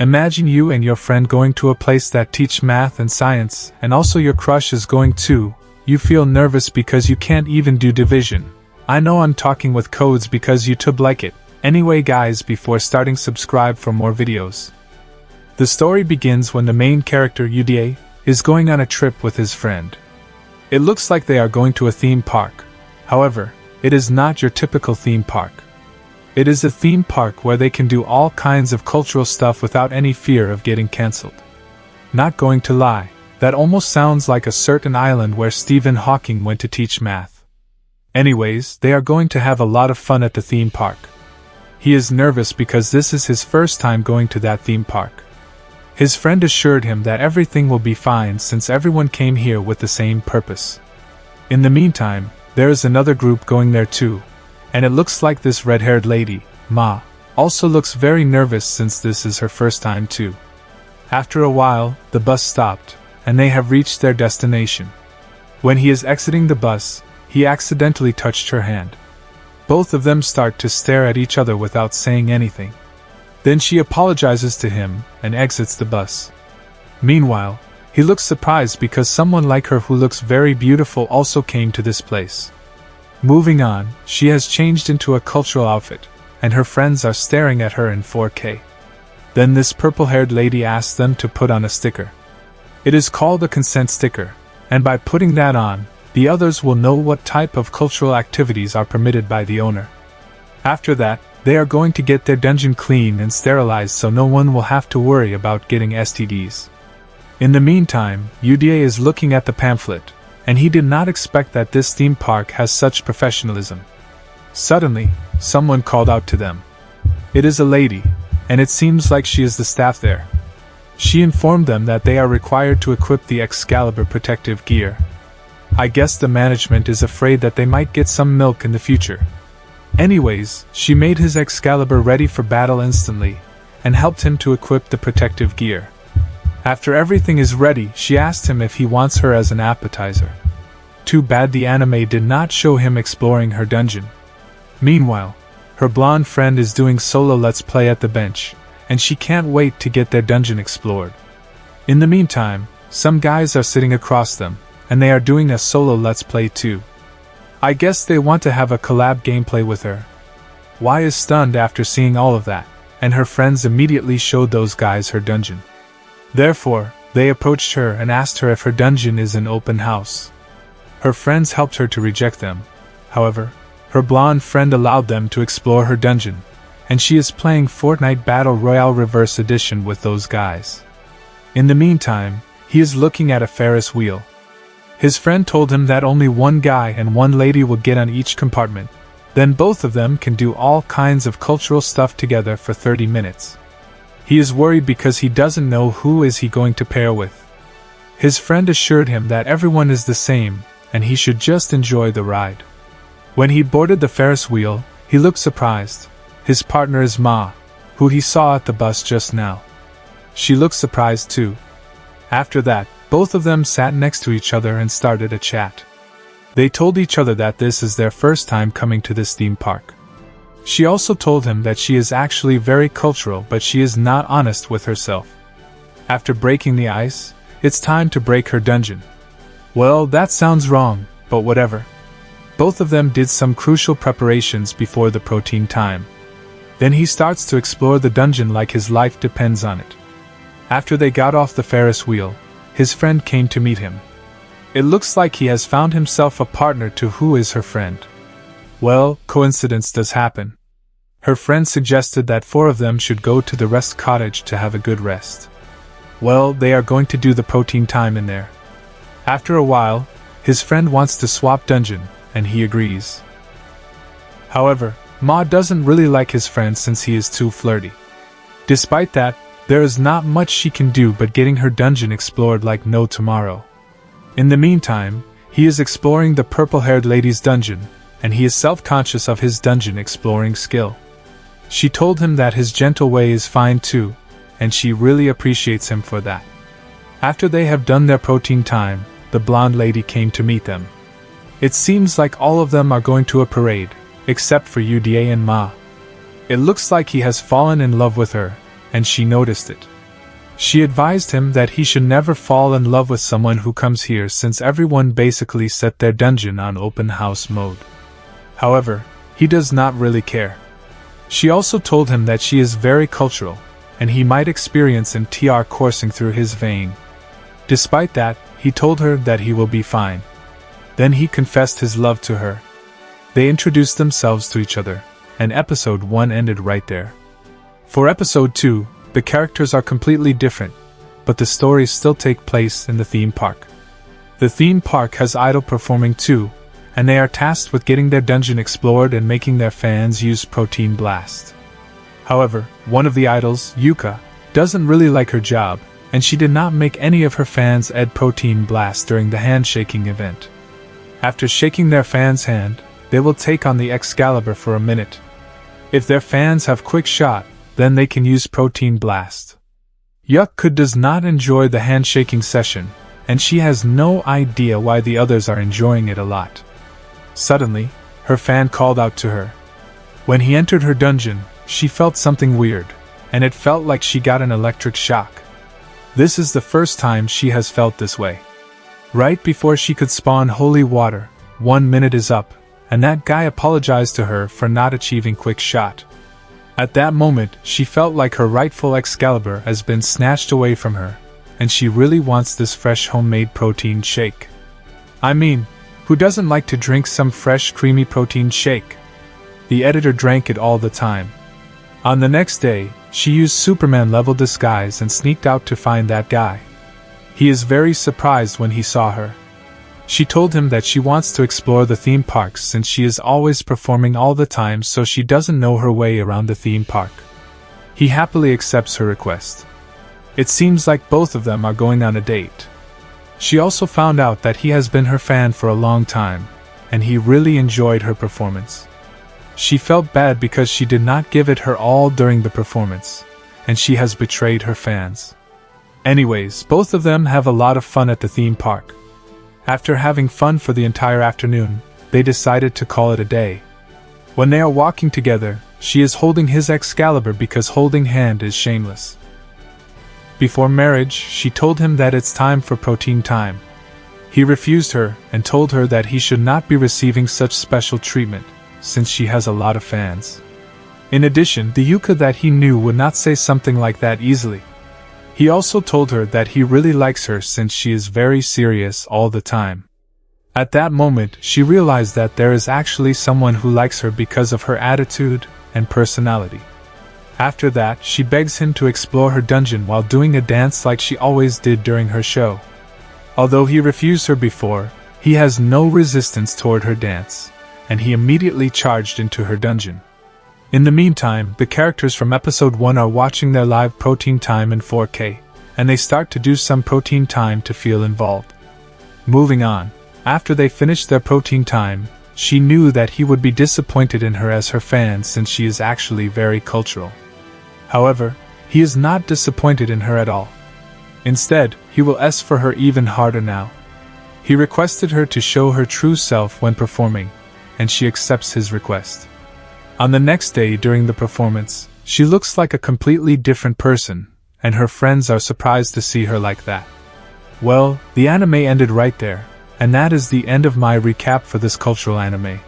Imagine you and your friend going to a place that teach math and science, and also your crush is going too. You feel nervous because you can't even do division. I know I'm talking with codes because YouTube like it. Anyway guys, before starting, subscribe for more videos. The story begins when the main character Uda is going on a trip with his friend. It looks like they are going to a theme park. However, it is not your typical theme park. It is a theme park where they can do all kinds of cultural stuff without any fear of getting cancelled. Not going to lie, that almost sounds like a certain island where Stephen Hawking went to teach math. Anyways, they are going to have a lot of fun at the theme park. He is nervous because this is his first time going to that theme park. His friend assured him that everything will be fine since everyone came here with the same purpose. In the meantime, there is another group going there too, and it looks like this red-haired lady, Ma, also looks very nervous since this is her first time too. After a while, the bus stopped, and they have reached their destination. When he is exiting the bus, he accidentally touched her hand. Both of them start to stare at each other without saying anything. Then she apologizes to him and exits the bus. Meanwhile, he looks surprised because someone like her who looks very beautiful also came to this place. Moving on, she has changed into a cultural outfit, and her friends are staring at her in 4K. Then this purple-haired lady asks them to put on a sticker. It is called a consent sticker, and by putting that on, the others will know what type of cultural activities are permitted by the owner. After that, they are going to get their dungeon cleaned and sterilized so no one will have to worry about getting STDs. In the meantime, Uda is looking at the pamphlet, and he did not expect that this theme park has such professionalism. Suddenly, someone called out to them. It is a lady, and it seems like she is the staff there. She informed them that they are required to equip the Excalibur protective gear. I guess the management is afraid that they might get some milk in the future. Anyways, she made his Excalibur ready for battle instantly, and helped him to equip the protective gear. After everything is ready, she asked him if he wants her as an appetizer. Too bad the anime did not show him exploring her dungeon. Meanwhile, her blonde friend is doing solo let's play at the bench, and she can't wait to get their dungeon explored. In the meantime, some guys are sitting across them, and they are doing a solo let's play too. I guess they want to have a collab gameplay with her. Y is stunned after seeing all of that, and her friends immediately showed those guys her dungeon. Therefore, they approached her and asked her if her dungeon is an open house. Her friends helped her to reject them. However, her blonde friend allowed them to explore her dungeon, and she is playing Fortnite Battle Royale Reverse Edition with those guys. In the meantime, he is looking at a Ferris wheel. His friend told him that only one guy and one lady will get on each compartment, then both of them can do all kinds of cultural stuff together for 30 minutes. He is worried because he doesn't know who is he going to pair with. His friend assured him that everyone is the same, and he should just enjoy the ride. When he boarded the Ferris wheel, he looked surprised. His partner is Ma, who he saw at the bus just now. She looked surprised too. After that, both of them sat next to each other and started a chat. They told each other that this is their first time coming to this theme park. She also told him that she is actually very cultural, but she is not honest with herself. After breaking the ice, it's time to break her dungeon. Well, that sounds wrong, but whatever. Both of them did some crucial preparations before the protein time. Then he starts to explore the dungeon like his life depends on it. After they got off the Ferris wheel, his friend came to meet him. It looks like he has found himself a partner to who is her friend. Well, coincidence does happen. Her friend suggested that 4 of them should go to the rest cottage to have a good rest. Well, they are going to do the protein time in there. After a while, his friend wants to swap dungeon, and he agrees. However, Ma doesn't really like his friend since he is too flirty. Despite that, there is not much she can do but getting her dungeon explored like no tomorrow. In the meantime, he is exploring the purple-haired lady's dungeon, and he is self-conscious of his dungeon exploring skill. She told him that his gentle way is fine too, and she really appreciates him for that. After they have done their protein time, the blonde lady came to meet them. It seems like all of them are going to a parade, except for Uda and Ma. It looks like he has fallen in love with her, and she noticed it. She advised him that he should never fall in love with someone who comes here since everyone basically set their dungeon on open house mode. However, he does not really care. She also told him that she is very cultural, and he might experience MTR coursing through his vein. Despite that, he told her that he will be fine. Then he confessed his love to her. They introduced themselves to each other, and episode 1 ended right there. For episode 2, the characters are completely different, but the stories still take place in the theme park. The theme park has idol performing too, and they are tasked with getting their dungeon explored and making their fans use Protein Blast. However, one of the idols, Yuka, doesn't really like her job, and she did not make any of her fans add Protein Blast during the handshaking event. After shaking their fan's hand, they will take on the Excalibur for a minute. If their fans have quick shot, then they can use Protein Blast. Yuka does not enjoy the handshaking session, and she has no idea why the others are enjoying it a lot. Suddenly, her fan called out to her. When he entered her dungeon, she felt something weird, and it felt like she got an electric shock. This is the first time she has felt this way. Right before she could spawn holy water, 1 minute is up, and that guy apologized to her for not achieving quick shot. At that moment, she felt like her rightful Excalibur has been snatched away from her, and she really wants this fresh homemade protein shake. I mean, who doesn't like to drink some fresh creamy protein shake? The editor drank it all the time. On the next day, she used Superman-level disguise and sneaked out to find that guy. He is very surprised when he saw her. She told him that she wants to explore the theme parks since she is always performing all the time, so she doesn't know her way around the theme park. He happily accepts her request. It seems like both of them are going on a date. She also found out that he has been her fan for a long time, and he really enjoyed her performance. She felt bad because she did not give it her all during the performance, and she has betrayed her fans. Anyways, both of them have a lot of fun at the theme park. After having fun for the entire afternoon, they decided to call it a day. When they are walking together, she is holding his Excalibur because holding hand is shameless. Before marriage, she told him that it's time for protein time. He refused her and told her that he should not be receiving such special treatment, since she has a lot of fans. In addition, the Yuka that he knew would not say something like that easily. He also told her that he really likes her since she is very serious all the time. At that moment, she realized that there is actually someone who likes her because of her attitude and personality. After that, she begs him to explore her dungeon while doing a dance like she always did during her show. Although he refused her before, he has no resistance toward her dance, and he immediately charged into her dungeon. In the meantime, the characters from episode 1 are watching their live protein time in 4K, and they start to do some protein time to feel involved. Moving on, after they finished their protein time, she knew that he would be disappointed in her as her fan since she is actually very cultural. However, he is not disappointed in her at all. Instead, he will ask for her even harder now. He requested her to show her true self when performing, and she accepts his request. On the next day during the performance, she looks like a completely different person, and her friends are surprised to see her like that. Well, the anime ended right there, and that is the end of my recap for this cultural anime.